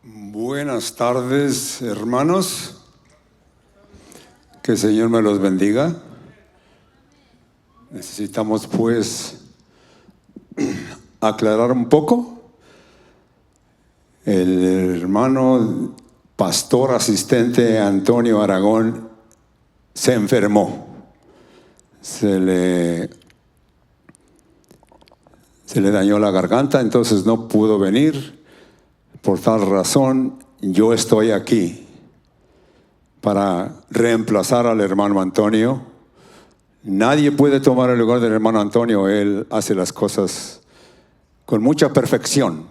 Buenas tardes, hermanos. Que el Señor me los bendiga. Necesitamos pues aclarar un poco. El hermano pastor asistente Antonio Aragón se enfermó. Se le dañó la garganta, entonces no pudo venir. Por tal razón, yo estoy aquí para reemplazar al hermano Antonio. Nadie puede tomar el lugar del hermano Antonio. Él hace las cosas con mucha perfección.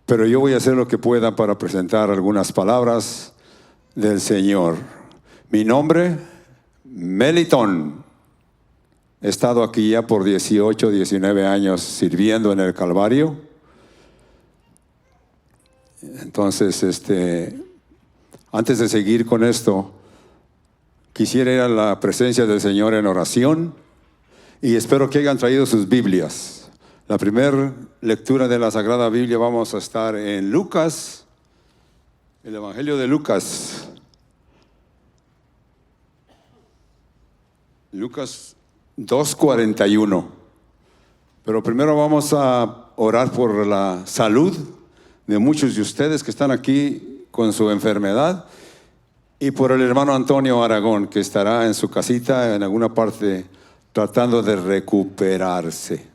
Pero yo voy a hacer lo que pueda para presentar algunas palabras del Señor. Mi nombre, Melitón. He estado aquí ya por 18, 19 años sirviendo en el Calvario. Entonces, antes de seguir con esto, quisiera ir a la presencia del Señor en oración y espero que hayan traído sus Biblias. La primera lectura de la Sagrada Biblia vamos a estar en Lucas, el Evangelio de Lucas. Lucas 2:41. Pero primero vamos a orar por la salud de muchos de ustedes que están aquí con su enfermedad y por el hermano Antonio Aragón, que estará en su casita en alguna parte tratando de recuperarse.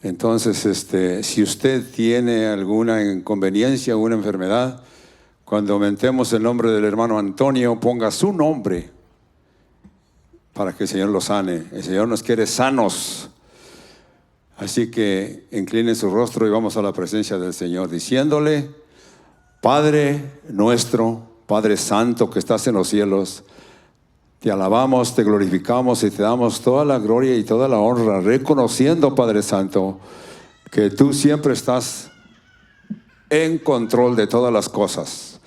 Entonces, si usted tiene alguna inconveniencia, alguna enfermedad, cuando aumentemos el nombre del hermano Antonio, ponga su nombre para que el Señor lo sane. El Señor nos quiere sanos. Así que incline su rostro y vamos a la presencia del Señor diciéndole: Padre nuestro, Padre Santo que estás en los cielos, te alabamos, te glorificamos y te damos toda la gloria y toda la honra, reconociendo, Padre Santo, que tú siempre estás en control de todas las cosas.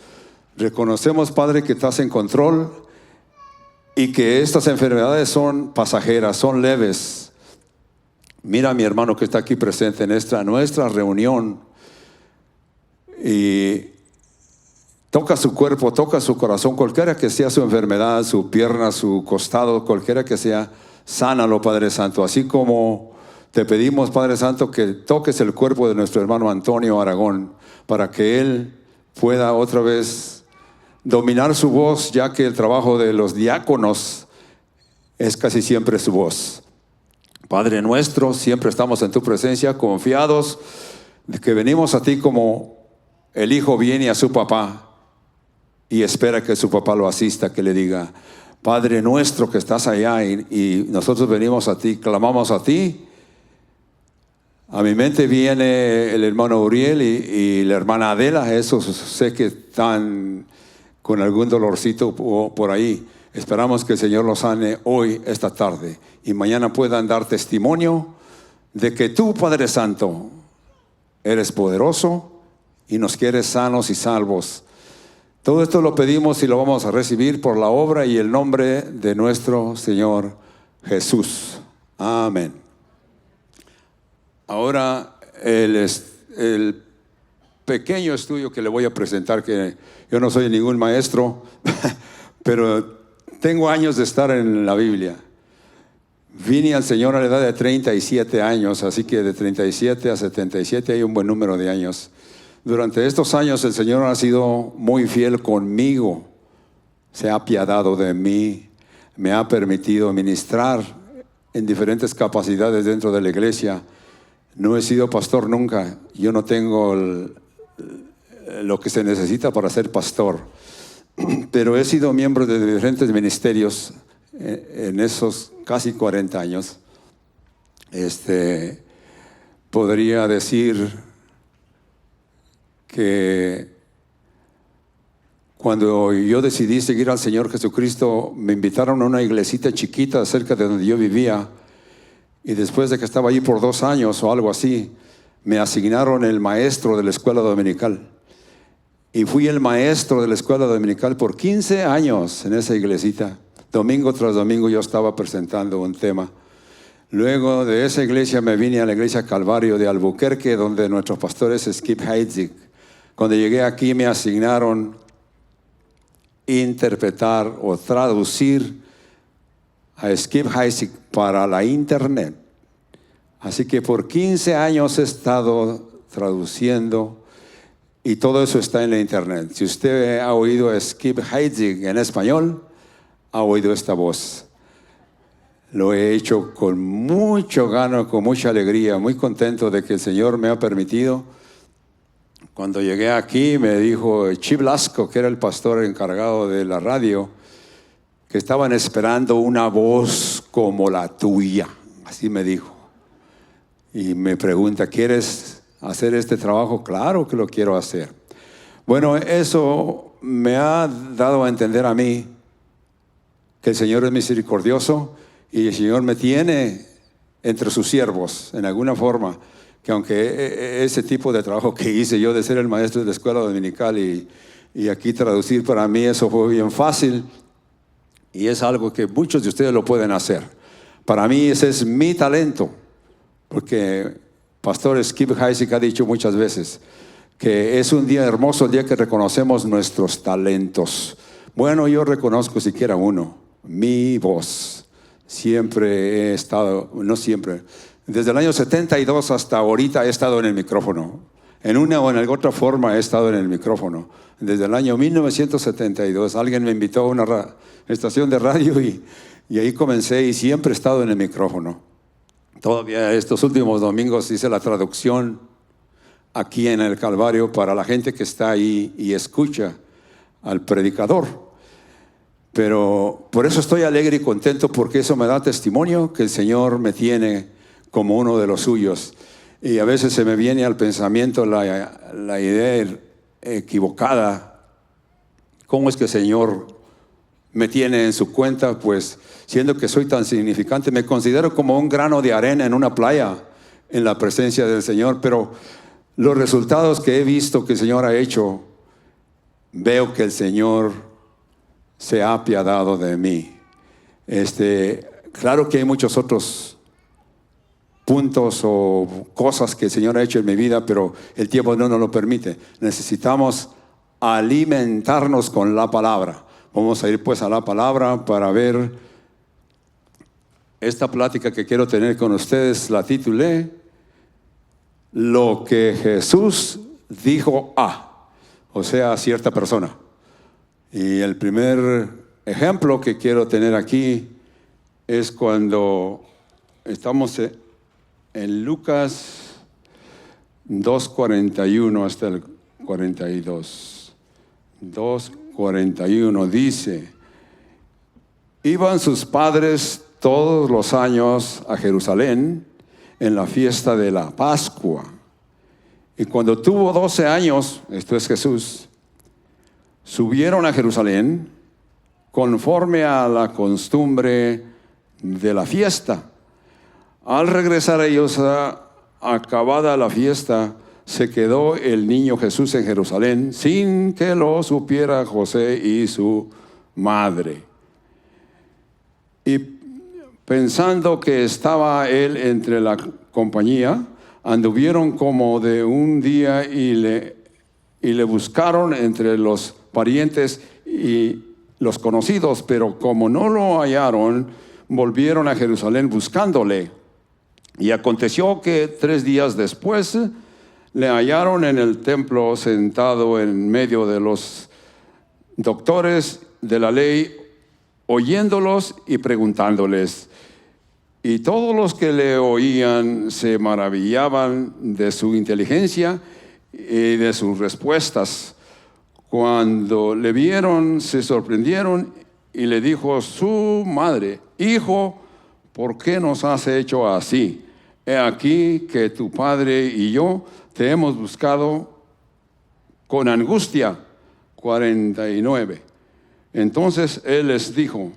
Reconocemos, Padre, que estás en control y que estas enfermedades son pasajeras, son leves. Mira a mi hermano que está aquí presente en nuestra reunión y toca su cuerpo, toca su corazón, cualquiera que sea su enfermedad, su pierna, su costado, cualquiera que sea, sánalo, Padre Santo. Así como te pedimos, Padre Santo, que toques el cuerpo de nuestro hermano Antonio Aragón para que él pueda otra vez dominar su voz, ya que el trabajo de los diáconos es casi siempre su voz. Padre nuestro, siempre estamos en tu presencia, confiados de que venimos a ti como el hijo viene a su papá y espera que su papá lo asista, que le diga: Padre nuestro que estás allá, y nosotros venimos a ti, clamamos a ti. A mi mente viene el hermano Uriel y la hermana Adela. Esos sé que están con algún dolorcito por ahí. Esperamos que el Señor los sane hoy, esta tarde, y mañana puedan dar testimonio de que tú, Padre Santo, eres poderoso y nos quieres sanos y salvos. Todo esto lo pedimos y lo vamos a recibir por la obra y el nombre de nuestro Señor Jesús. Amén. Ahora el pequeño estudio que le voy a presentar, que yo no soy ningún maestro, pero tengo años de estar en la Biblia. Vine al Señor a la edad de 37 años, así que de 37 a 77 hay un buen número de años. Durante estos años el Señor ha sido muy fiel conmigo, se ha apiadado de mí, me ha permitido ministrar en diferentes capacidades dentro de la iglesia. No he sido pastor nunca, yo no tengo lo que se necesita para ser pastor, pero he sido miembro de diferentes ministerios en esos casi 40 años. Podría decir que cuando yo decidí seguir al Señor Jesucristo, me invitaron a una iglesita chiquita cerca de donde yo vivía, y después de que estaba allí por 2 años o algo así, me asignaron el maestro de la escuela dominical. Y fui el maestro de la escuela dominical por 15 años en esa iglesita. Domingo tras domingo yo estaba presentando un tema. Luego de esa iglesia me vine a la iglesia Calvario de Albuquerque, donde nuestro pastor es Skip Heitzig. Cuando llegué aquí me asignaron interpretar o traducir a Skip Heitzig para la internet. Así que por 15 años he estado traduciendo y todo eso está en la internet. Si usted ha oído a Skip Heitzig en español, ha oído esta voz. Lo he hecho con mucho gano, con mucha alegría, muy contento de que el Señor me ha permitido. Cuando llegué aquí me dijo Chip Lasco, que era el pastor encargado de la radio, que estaban esperando una voz como la tuya. Así me dijo. Y me pregunta, ¿quieres hacer este trabajo? Claro que lo quiero hacer. Bueno, eso me ha dado a entender a mí que el Señor es misericordioso y el Señor me tiene entre sus siervos, en alguna forma, que aunque ese tipo de trabajo que hice yo de ser el maestro de la escuela dominical y aquí traducir, para mí eso fue bien fácil y es algo que muchos de ustedes lo pueden hacer. Para mí ese es mi talento, porque Pastor Skip Heitzig ha dicho muchas veces que es un día hermoso, el día que reconocemos nuestros talentos. Bueno, yo reconozco siquiera uno, mi voz. Siempre he estado, no siempre, desde el año 72 hasta ahorita he estado en el micrófono. En una o en alguna otra forma he estado en el micrófono. Desde el año 1972 alguien me invitó a una estación de radio y ahí comencé y siempre he estado en el micrófono. Todavía estos últimos domingos hice la traducción aquí en el Calvario para la gente que está ahí y escucha al predicador. Pero por eso estoy alegre y contento, porque eso me da testimonio que el Señor me tiene como uno de los suyos. Y a veces se me viene al pensamiento la idea equivocada. ¿Cómo es que el Señor me tiene en su cuenta? Pues siendo que soy tan significante, me considero como un grano de arena en una playa en la presencia del Señor. Pero los resultados que he visto que el Señor ha hecho, veo que el Señor se ha apiadado de mí. Claro que hay muchos otros puntos o cosas que el Señor ha hecho en mi vida, pero el tiempo no nos lo permite. Necesitamos alimentarnos con la palabra. Vamos a ir pues a la palabra para ver esta plática que quiero tener con ustedes. La titulé Lo que Jesús dijo a, o sea, a cierta persona. Y el primer ejemplo que quiero tener aquí es cuando estamos en Lucas 2:41 hasta el 42. 2:41 dice: iban sus padres todos los años a Jerusalén en la fiesta de la Pascua. Y cuando tuvo 12 años, esto es Jesús, subieron a Jerusalén conforme a la costumbre de la fiesta. Al regresar ellos, acabada la fiesta, se quedó el niño Jesús en Jerusalén sin que lo supiera José y su madre. Y pensando que estaba él entre la compañía, anduvieron como de un día y le buscaron entre los parientes y los conocidos, pero como no lo hallaron, volvieron a Jerusalén buscándole. Y aconteció que 3 días después le hallaron en el templo sentado en medio de los doctores de la ley, oyéndolos y preguntándoles. Y todos los que le oían se maravillaban de su inteligencia y de sus respuestas. Cuando le vieron, se sorprendieron y le dijo su madre: hijo, ¿por qué nos has hecho así? He aquí que tu padre y yo te hemos buscado con angustia 49. Entonces él les dijo: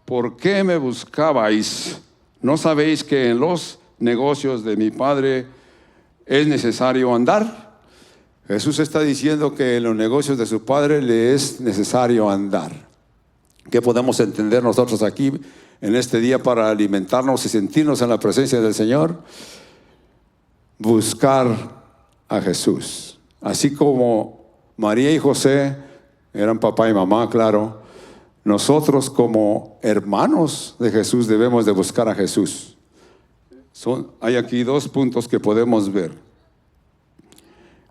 ¿por qué me buscabais? ¿No sabéis que en los negocios de mi padre es necesario andar? Jesús está diciendo que en los negocios de su padre le es necesario andar. ¿Qué podemos entender nosotros aquí? en este día para alimentarnos y sentirnos en la presencia del Señor, buscar a Jesús. Así como María y José eran papá y mamá, claro, nosotros como hermanos de Jesús debemos de buscar a Jesús. Hay aquí dos puntos que podemos ver.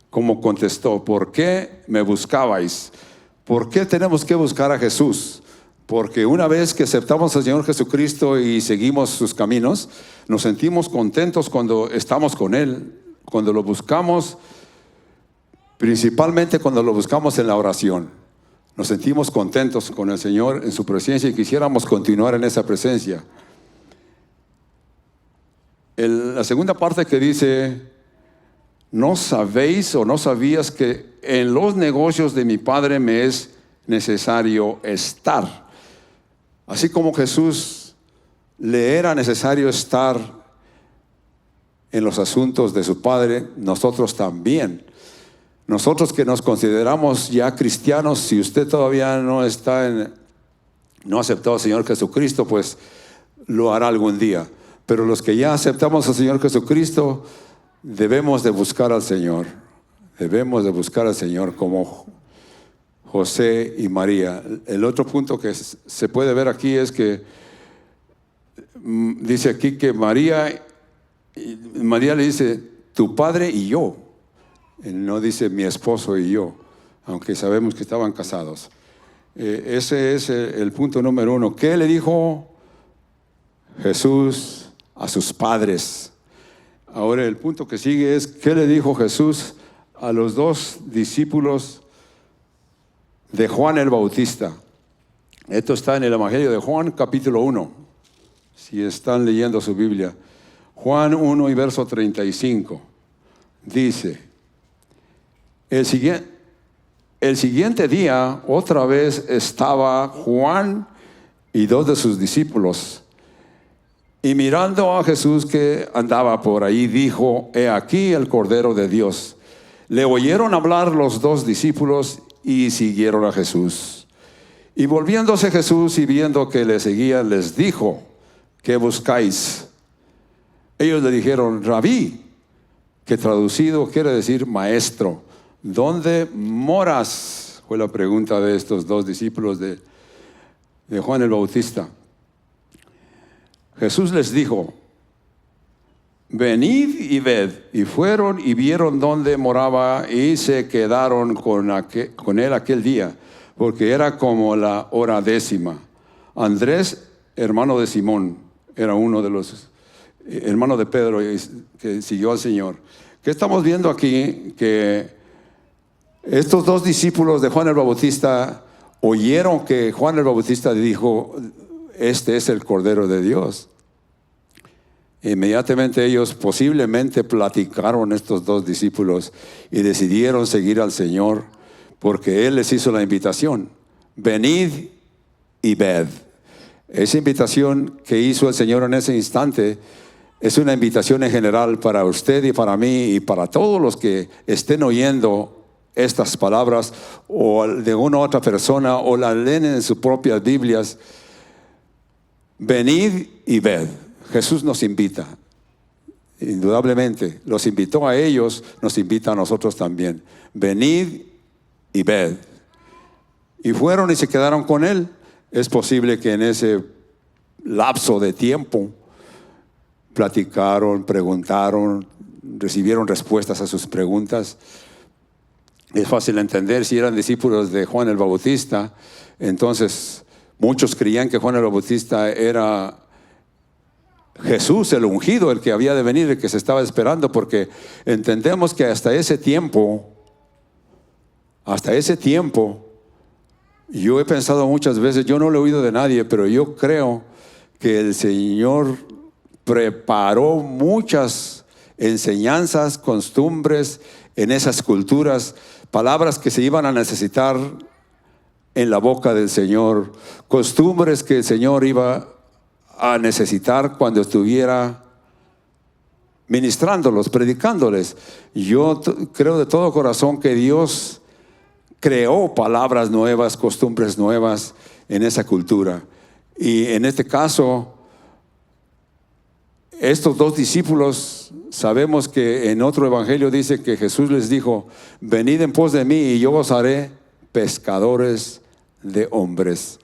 Como contestó, ¿por qué me buscabais? ¿Por qué tenemos que buscar a Jesús? Porque una vez que aceptamos al Señor Jesucristo y seguimos sus caminos, nos sentimos contentos cuando estamos con Él, cuando lo buscamos, principalmente cuando lo buscamos en la oración. Nos sentimos contentos con el Señor en su presencia y quisiéramos continuar en esa presencia. La segunda parte que dice, ¿no sabéis o no sabías que en los negocios de mi Padre me es necesario estar? Así como Jesús le era necesario estar en los asuntos de su Padre, nosotros también. Nosotros que nos consideramos ya cristianos, si usted todavía no ha aceptado al Señor Jesucristo, pues lo hará algún día. Pero los que ya aceptamos al Señor Jesucristo, debemos de buscar al Señor. Debemos de buscar al Señor como José y María. El otro punto que se puede ver aquí es que dice aquí que María le dice, tu padre y yo. No dice mi esposo y yo, aunque sabemos que estaban casados. Ese es el punto número uno. ¿Qué le dijo Jesús a sus padres? Ahora el punto que sigue es, ¿qué le dijo Jesús a los dos discípulos de Juan el Bautista? Esto está en el Evangelio de Juan, capítulo 1, si están leyendo su Biblia. Juan 1 y verso 35, dice, el siguiente día, otra vez estaba Juan y dos de sus discípulos, y mirando a Jesús que andaba por ahí, dijo, he aquí el Cordero de Dios. Le oyeron hablar los dos discípulos y siguieron a Jesús. Y volviéndose Jesús y viendo que le seguían, les dijo, ¿qué buscáis? Ellos le dijeron, Rabí, que traducido quiere decir maestro. ¿Dónde moras? Fue la pregunta de estos dos discípulos de Juan el Bautista. Jesús les dijo, venid y ved. Y fueron y vieron dónde moraba y se quedaron con él aquel día, porque era como la hora 10:00. Andrés, hermano de Simón, era uno de los hermanos de Pedro que siguió al Señor. ¿Qué estamos viendo aquí? Que estos dos discípulos de Juan el Bautista oyeron que Juan el Bautista dijo, este es el Cordero de Dios. Inmediatamente ellos posiblemente platicaron, estos dos discípulos, y decidieron seguir al Señor porque Él les hizo la invitación. Venid y ved. Esa invitación que hizo el Señor en ese instante es una invitación en general para usted y para mí y para todos los que estén oyendo estas palabras o de una u otra persona o la leen en sus propias Biblias. Venid y ved. Jesús nos invita, indudablemente, los invitó a ellos, nos invita a nosotros también. Venid y ved. Y fueron y se quedaron con Él. Es posible que en ese lapso de tiempo platicaron, preguntaron, recibieron respuestas a sus preguntas. Es fácil entender, si eran discípulos de Juan el Bautista, entonces muchos creían que Juan el Bautista era Jesús, el ungido, el que había de venir, el que se estaba esperando, porque entendemos que hasta ese tiempo, yo he pensado muchas veces, yo no lo he oído de nadie, pero yo creo que el Señor preparó muchas enseñanzas, costumbres en esas culturas, palabras que se iban a necesitar en la boca del Señor, costumbres que el Señor iba a necesitar cuando estuviera ministrándolos, predicándoles. Yo creo de todo corazón que Dios creó palabras nuevas, costumbres nuevas en esa cultura. Y en este caso, estos dos discípulos, sabemos que en otro evangelio dice que Jesús les dijo: venid en pos de mí y yo os haré pescadores de hombres.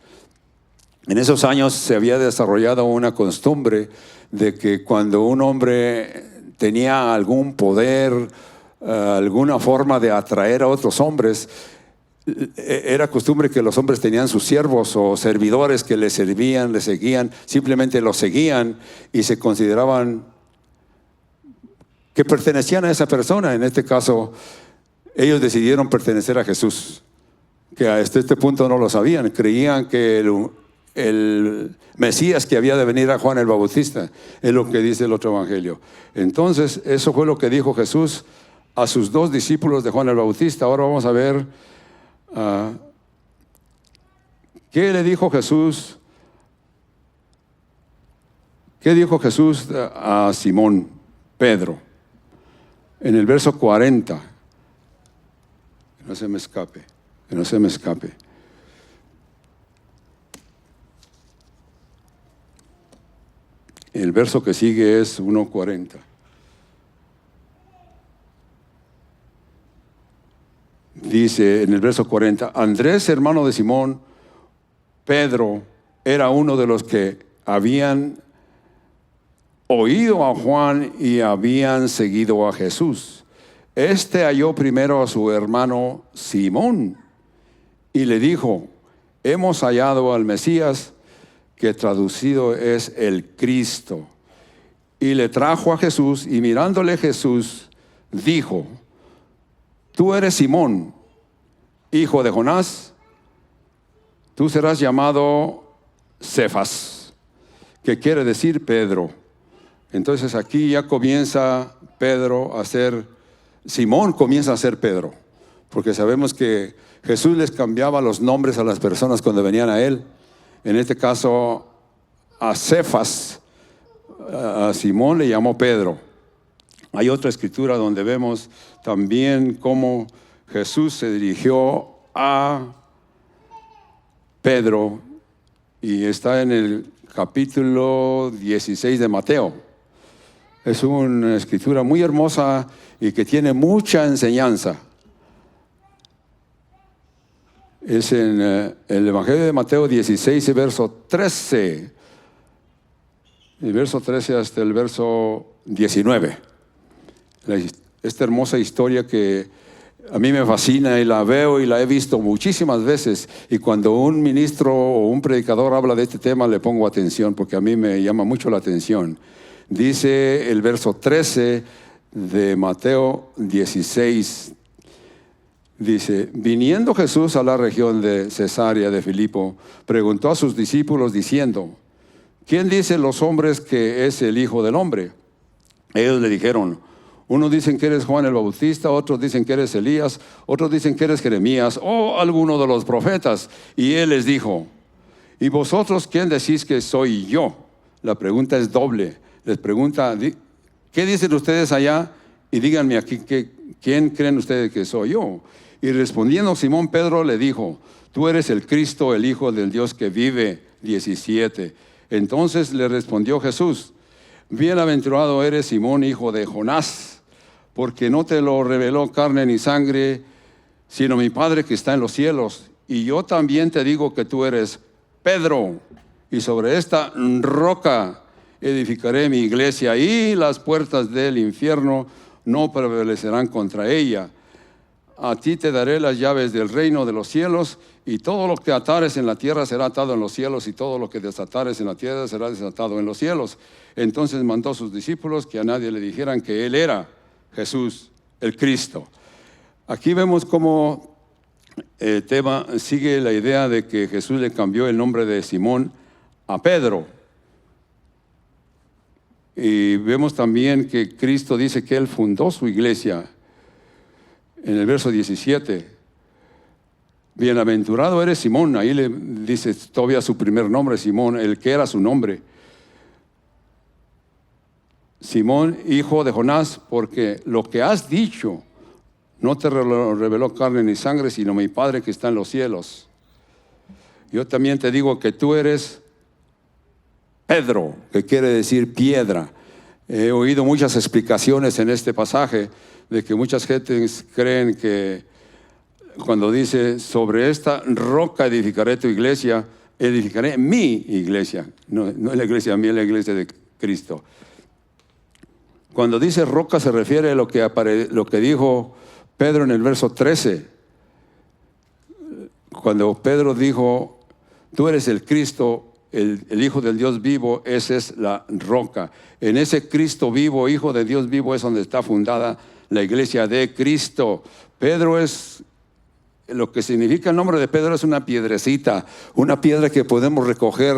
En esos años se había desarrollado una costumbre de que cuando un hombre tenía algún poder, alguna forma de atraer a otros hombres, era costumbre que los hombres tenían sus siervos o servidores que les servían, les seguían, simplemente los seguían y se consideraban que pertenecían a esa persona. En este caso, ellos decidieron pertenecer a Jesús, que hasta este punto no lo sabían. Creían que el Mesías que había de venir a Juan el Bautista, es lo que dice el otro evangelio. Entonces, eso fue lo que dijo Jesús a sus dos discípulos de Juan el Bautista. Ahora vamos a ver ¿qué le dijo Jesús? ¿Qué dijo Jesús a Simón Pedro? En el verso 40. Que no se me escape, que no se me escape. El verso que sigue es 1:40. Dice en el verso 40, Andrés, hermano de Simón, Pedro, era uno de los que habían oído a Juan y habían seguido a Jesús. Este halló primero a su hermano Simón y le dijo: hemos hallado al Mesías, que traducido es el Cristo. Y le trajo a Jesús, y mirándole Jesús dijo: tú eres Simón, hijo de Jonás, tú serás llamado Cefas, que quiere decir Pedro. Entonces aquí ya comienza Pedro a ser, Simón comienza a ser Pedro, porque sabemos que Jesús les cambiaba los nombres a las personas cuando venían a él. En este caso, a Cefas, a Simón le llamó Pedro. Hay otra escritura donde vemos también cómo Jesús se dirigió a Pedro, y está en el capítulo 16 de Mateo. Es una escritura muy hermosa y que tiene mucha enseñanza. Es en el Evangelio de Mateo 16, verso 13. El verso 13 hasta el verso 19. Esta hermosa historia que a mí me fascina y la veo y la he visto muchísimas veces. Y cuando un ministro o un predicador habla de este tema, le pongo atención porque a mí me llama mucho la atención. Dice el verso 13 de Mateo 16. Dice: viniendo Jesús a la región de Cesarea de Filipo, preguntó a sus discípulos diciendo: ¿quién dicen los hombres que es el Hijo del Hombre? Ellos le dijeron: unos dicen que eres Juan el Bautista, otros dicen que eres Elías, otros dicen que eres Jeremías o alguno de los profetas. Y él les dijo: ¿y vosotros quién decís que soy yo? La pregunta es doble. Les pregunta: ¿qué dicen ustedes allá? Y díganme aquí, ¿quién creen ustedes que soy yo? Y respondiendo Simón Pedro le dijo: tú eres el Cristo, el Hijo del Dios que vive. 17. Entonces le respondió Jesús: bienaventurado eres Simón, hijo de Jonás, porque no te lo reveló carne ni sangre, sino mi Padre que está en los cielos. Y yo también te digo que tú eres Pedro, y sobre esta roca edificaré mi iglesia, y las puertas del infierno no prevalecerán contra ella. A ti te daré las llaves del reino de los cielos, y todo lo que atares en la tierra será atado en los cielos, y todo lo que desatares en la tierra será desatado en los cielos. Entonces mandó a sus discípulos que a nadie le dijeran que él era Jesús, el Cristo. Aquí vemos cómo el tema sigue la idea de que Jesús le cambió el nombre de Simón a Pedro. Y vemos también que Cristo dice que él fundó su iglesia. En el verso 17, bienaventurado eres Simón. Ahí le dice todavía su primer nombre, Simón, el que era su nombre. Simón, hijo de Jonás, porque lo que has dicho no te lo reveló carne ni sangre, sino mi Padre que está en los cielos. Yo también te digo que tú eres Pedro, que quiere decir piedra. He oído muchas explicaciones en este pasaje de que muchas gentes creen que cuando dice sobre esta roca edificaré tu iglesia, edificaré mi iglesia, no es la iglesia mía, es la iglesia de Cristo. Cuando dice roca se refiere a lo que dijo Pedro en el verso 13. Cuando Pedro dijo, tú eres el Cristo, el Hijo del Dios vivo, esa es la roca. En ese Cristo vivo, Hijo de Dios vivo, es donde está fundada la iglesia de Cristo. Pedro es, lo que significa el nombre de Pedro es una piedrecita, una piedra que podemos recoger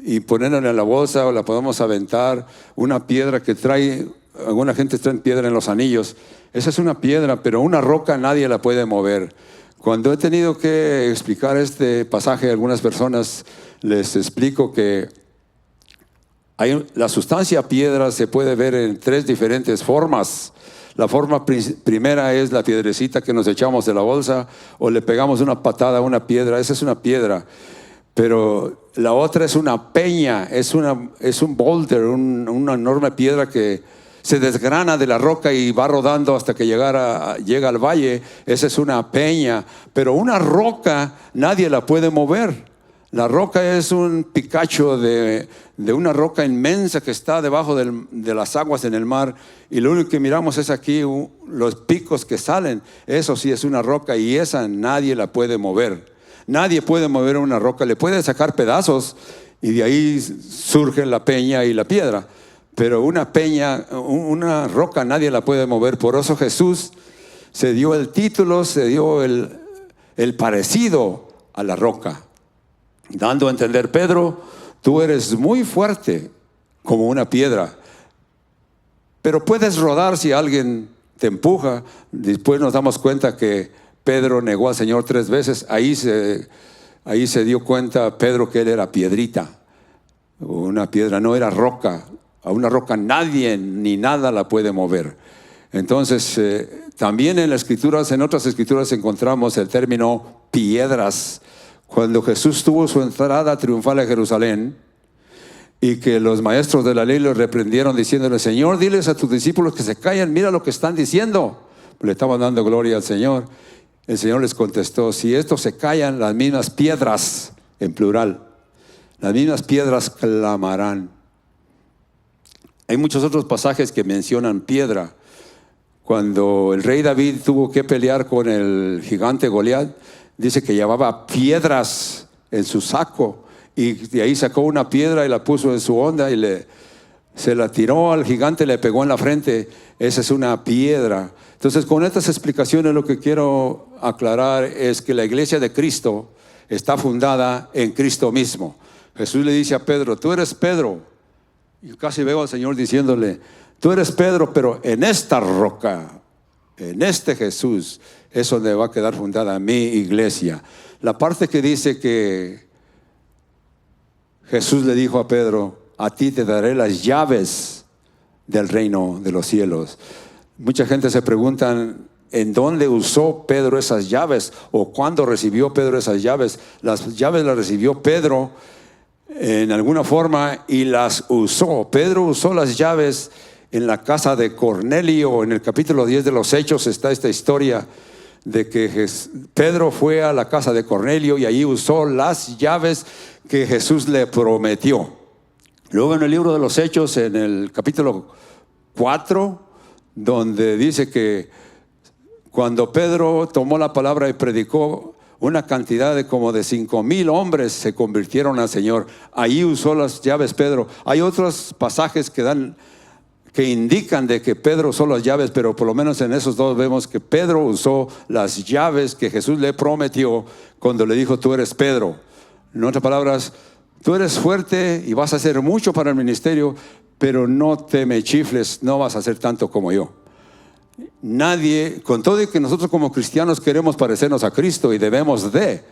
y ponerla en la bolsa o la podemos aventar, una piedra que trae, alguna gente trae piedra en los anillos. Esa es una piedra, pero una roca nadie la puede mover. Cuando he tenido que explicar este pasaje a algunas personas, les explico que la sustancia piedra se puede ver en tres diferentes formas. La forma primera es la piedrecita que nos echamos de la bolsa o le pegamos una patada a una piedra, esa es una piedra. Pero la otra es una peña, es un boulder, una enorme piedra que se desgrana de la roca y va rodando hasta que llega al valle. Esa es una peña, pero una roca nadie la puede mover. La roca es un picacho de una roca inmensa que está debajo de las aguas en el mar, y lo único que miramos es aquí los picos que salen. Eso sí es una roca, y esa nadie la puede mover. Nadie puede mover una roca, le puede sacar pedazos y de ahí surge la peña y la piedra. Pero una peña, una roca nadie la puede mover. Por eso Jesús se dio el título, se dio el parecido a la roca, dando a entender, Pedro, tú eres muy fuerte como una piedra, pero puedes rodar si alguien te empuja. Después nos damos cuenta que Pedro negó al Señor 3 veces. Ahí se dio cuenta Pedro que él era piedrita, una piedra, no era roca. A una roca nadie ni nada la puede mover. Entonces, también en las escrituras, en otras escrituras encontramos el término piedras. Cuando Jesús tuvo su entrada triunfal a Jerusalén y que los maestros de la ley lo reprendieron diciéndole, Señor, diles a tus discípulos que se callen, mira lo que están diciendo. Le estaban dando gloria al Señor. El Señor les contestó, si estos se callan, las mismas piedras, en plural, las mismas piedras clamarán. Hay muchos otros pasajes que mencionan piedra. Cuando el rey David tuvo que pelear con el gigante Goliat, dice que llevaba piedras en su saco, y de ahí sacó una piedra y la puso en su onda y se la tiró al gigante, le pegó en la frente. Esa es una piedra. Entonces, con estas explicaciones lo que quiero aclarar es que la iglesia de Cristo está fundada en Cristo mismo. Jesús le dice a Pedro, tú eres Pedro. Y casi veo al Señor diciéndole, tú eres Pedro, pero en esta roca, en este Jesús, es donde va a quedar fundada mi iglesia. La parte que dice que Jesús le dijo a Pedro, a ti te daré las llaves del reino de los cielos. Mucha gente se preguntan, ¿en dónde usó Pedro esas llaves? ¿O cuándo recibió Pedro esas llaves? Las llaves las recibió Pedro en alguna forma y las usó. Pedro usó las llaves en la casa de Cornelio. En el capítulo 10 de los Hechos está esta historia de que Pedro fue a la casa de Cornelio y allí usó las llaves que Jesús le prometió. Luego en el libro de los Hechos, en el capítulo 4, donde dice que cuando Pedro tomó la palabra y predicó, una cantidad de como de 5,000 hombres se convirtieron al Señor. Ahí usó las llaves Pedro. Hay otros pasajes que indican de que Pedro usó las llaves, pero por lo menos en esos dos vemos que Pedro usó las llaves que Jesús le prometió cuando le dijo, tú eres Pedro. En otras palabras, tú eres fuerte y vas a hacer mucho para el ministerio, pero no te me chifles, no vas a hacer tanto como yo. Nadie, con todo y que nosotros como cristianos queremos parecernos a Cristo y debemos de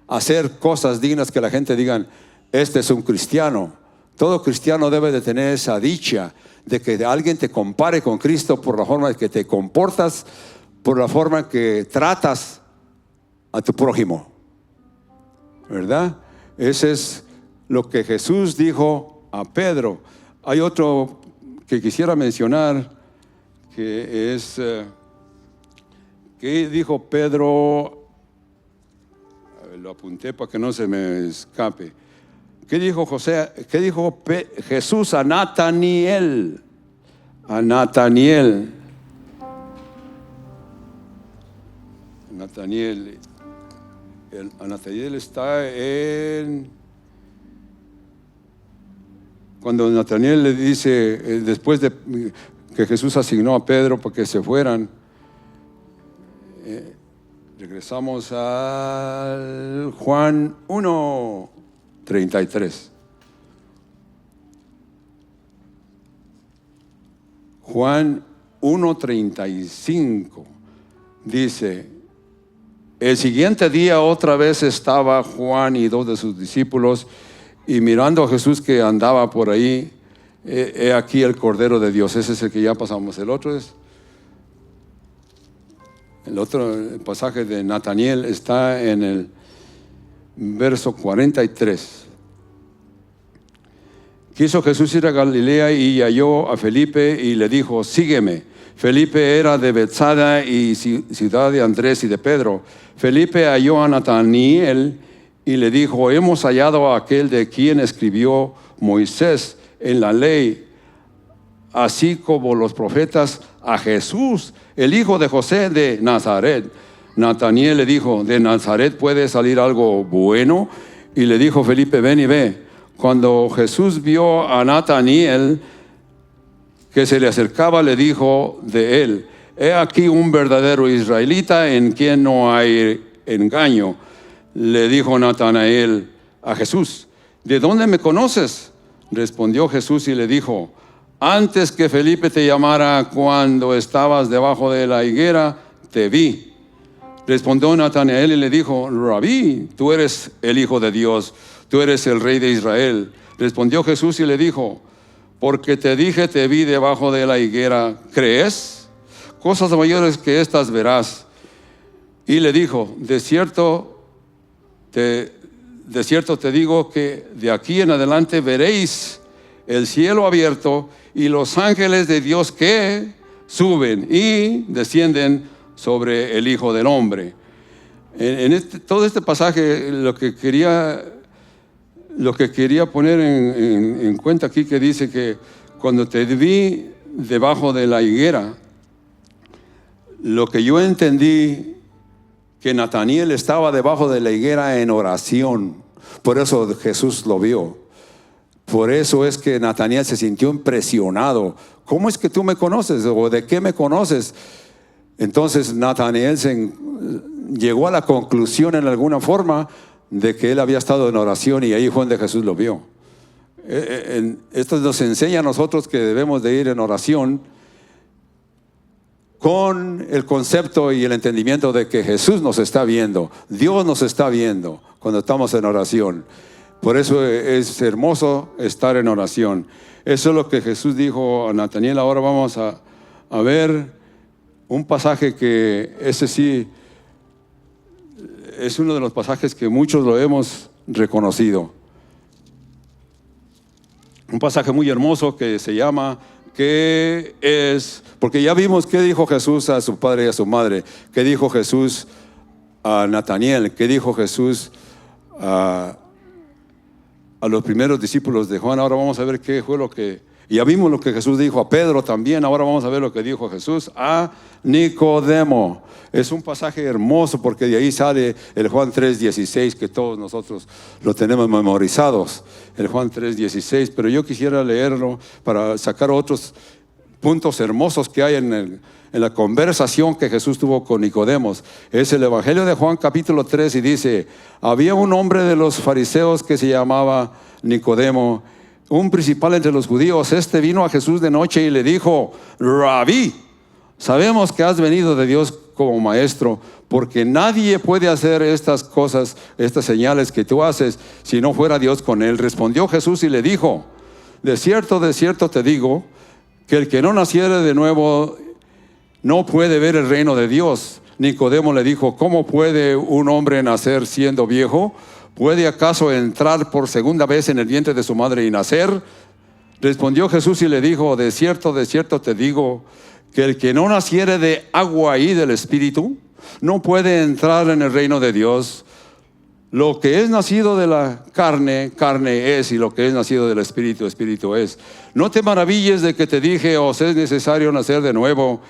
hacer cosas dignas que la gente digan, este es un cristiano. Todo cristiano debe de tener esa dicha de que alguien te compare con Cristo por la forma en que te comportas, por la forma en que tratas a tu prójimo, ¿verdad? Ese es lo que Jesús dijo a Pedro. Hay otro que quisiera mencionar, que es, ¿qué dijo Pedro? Lo apunté para que no se me escape. ¿Qué dijo Jesús a Nataniel? A Nataniel. Nataniel está en... Cuando Nataniel le dice, después de que Jesús asignó a Pedro para que se fueran, regresamos al Juan 1:33. Juan 1:35 dice: el siguiente día otra vez estaba Juan y 2 de sus discípulos, y mirando a Jesús que andaba por ahí, he aquí el Cordero de Dios. Ese es el que ya pasamos. El otro pasaje de Nataniel está en el verso 43. Quiso Jesús ir a Galilea y halló a Felipe y le dijo: sígueme. Felipe era de Bethsaida y ciudad de Andrés y de Pedro. Felipe halló a Nataniel y le dijo: hemos hallado a aquel de quien escribió Moisés en la ley, así como los profetas, a Jesús, el hijo de José de Nazaret. Nataniel le dijo: ¿de Nazaret puede salir algo bueno? Y le dijo Felipe: ven y ve. Cuando Jesús vio a Nataniel que se le acercaba, le dijo de él: he aquí un verdadero israelita en quien no hay engaño. Le dijo Natanael a Jesús: ¿de dónde me conoces? Respondió Jesús y le dijo: antes que Felipe te llamara, cuando estabas debajo de la higuera, te vi. Respondió Natanael y le dijo: Rabí, tú eres el Hijo de Dios, tú eres el Rey de Israel. Respondió Jesús y le dijo: porque te dije, te vi debajo de la higuera, ¿crees? Cosas mayores que estas verás. Y le dijo: de cierto te digo que de aquí en adelante veréis el cielo abierto y los ángeles de Dios que suben y descienden sobre el Hijo del Hombre. En todo este pasaje, lo que quería poner en cuenta aquí, que dice que cuando te vi debajo de la higuera, lo que yo entendí, que Nataniel estaba debajo de la higuera en oración. Por eso Jesús lo vio. Por eso es que Nataniel se sintió impresionado. ¿Cómo es que tú me conoces? ¿O de qué me conoces? Entonces Nataniel llegó a la conclusión en alguna forma de que él había estado en oración, y ahí fue donde Jesús lo vio. Esto nos enseña a nosotros que debemos de ir en oración con el concepto y el entendimiento de que Jesús nos está viendo, Dios nos está viendo cuando estamos en oración. Por eso es hermoso estar en oración. Eso es lo que Jesús dijo a Nataniel. Ahora vamos a ver un pasaje que ese sí es uno de los pasajes que muchos lo hemos reconocido. Un pasaje muy hermoso que se llama ¿qué es? Porque ya vimos qué dijo Jesús a su padre y a su madre, qué dijo Jesús a Nataniel, qué dijo Jesús a los primeros discípulos de Juan. Ahora vamos a ver qué fue lo que... Ya vimos lo que Jesús dijo a Pedro también. Ahora vamos a ver lo que dijo Jesús a Nicodemo. Es un pasaje hermoso porque de ahí sale el Juan 3:16, que todos nosotros lo tenemos memorizados. El Juan 3:16, pero yo quisiera leerlo para sacar otros puntos hermosos que hay en la conversación que Jesús tuvo con Nicodemo. Es el Evangelio de Juan capítulo 3 y dice: había un hombre de los fariseos que se llamaba Nicodemo, un principal entre los judíos. Este vino a Jesús de noche y le dijo: Rabí, sabemos que has venido de Dios como maestro, porque nadie puede hacer estas cosas, estas señales que tú haces, si no fuera Dios con él. Respondió Jesús y le dijo: de cierto te digo, que el que no naciere de nuevo no puede ver el reino de Dios. Nicodemo le dijo: ¿cómo puede un hombre nacer siendo viejo? ¿puede acaso entrar por segunda vez en el vientre de su madre y nacer? Respondió Jesús y le dijo: de cierto te digo, que el que no naciere de agua y del Espíritu, no puede entrar en el reino de Dios. Lo que es nacido de la carne, carne es, y lo que es nacido del Espíritu, Espíritu es. No te maravilles de que te dije: os es necesario nacer de nuevo.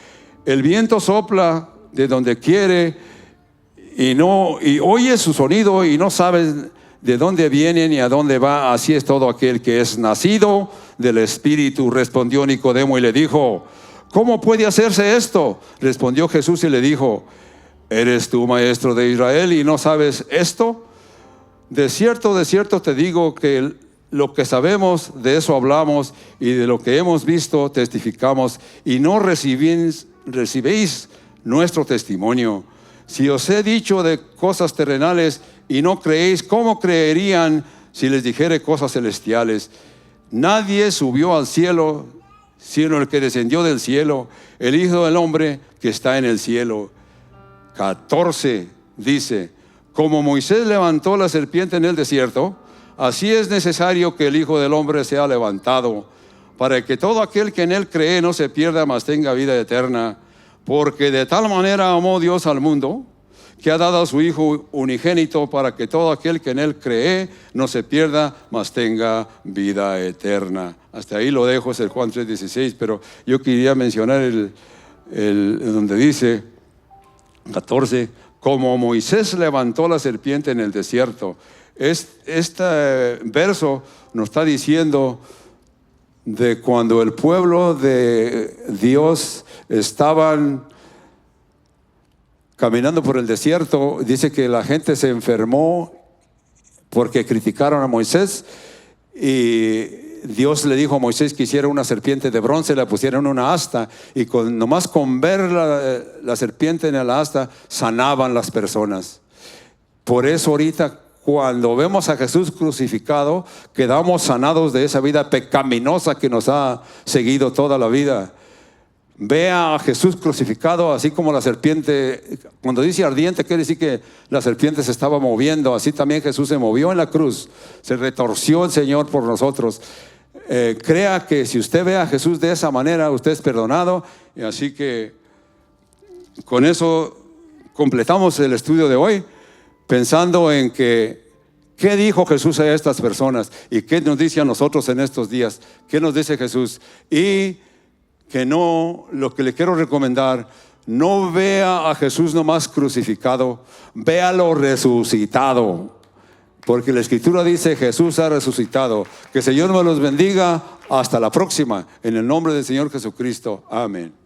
El viento sopla de donde quiere y oyes su sonido y no sabes de dónde viene ni a dónde va. Así es todo aquel que es nacido del Espíritu. Respondió Nicodemo y le dijo: ¿cómo puede hacerse esto? Respondió Jesús y le dijo: ¿eres tú maestro de Israel y no sabes esto? De cierto te digo que lo que sabemos, de eso hablamos, y de lo que hemos visto testificamos, y no recibéis nuestro testimonio. Si os he dicho de cosas terrenales y no creéis, ¿cómo creerían si les dijere cosas celestiales? Nadie subió al cielo sino el que descendió del cielo, el Hijo del Hombre que está en el cielo. 14 dice: como Moisés levantó la serpiente en el desierto, así es necesario que el Hijo del Hombre sea levantado, para que todo aquel que en él cree no se pierda, mas tenga vida eterna. Porque de tal manera amó Dios al mundo, que ha dado a su Hijo unigénito, para que todo aquel que en él cree no se pierda, mas tenga vida eterna. Hasta ahí lo dejo, es el Juan 3:16, pero yo quería mencionar donde dice 14: como Moisés levantó la serpiente en el desierto. Este verso nos está diciendo de cuando el pueblo de Dios estaban caminando por el desierto. Dice que la gente se enfermó porque criticaron a Moisés, y Dios le dijo a Moisés que hiciera una serpiente de bronce, la pusiera en una asta, y nomás con ver la serpiente en el asta sanaban las personas. Por eso ahorita cuando vemos a Jesús crucificado, quedamos sanados de esa vida pecaminosa que nos ha seguido toda la vida. Vea a Jesús crucificado, así como la serpiente. Cuando dice ardiente, quiere decir que la serpiente se estaba moviendo. Así también Jesús se movió en la cruz, se retorció el Señor por nosotros. Crea que si usted ve a Jesús de esa manera, usted es perdonado. Y así que con eso completamos el estudio de hoy, pensando en que ¿qué dijo Jesús a estas personas? ¿Y qué nos dice a nosotros en estos días? ¿Qué nos dice Jesús? Y que no, lo que le quiero recomendar, no vea a Jesús nomás crucificado, véalo resucitado, porque la Escritura dice: Jesús ha resucitado. Que el Señor me los bendiga. Hasta la próxima, en el nombre del Señor Jesucristo. Amén.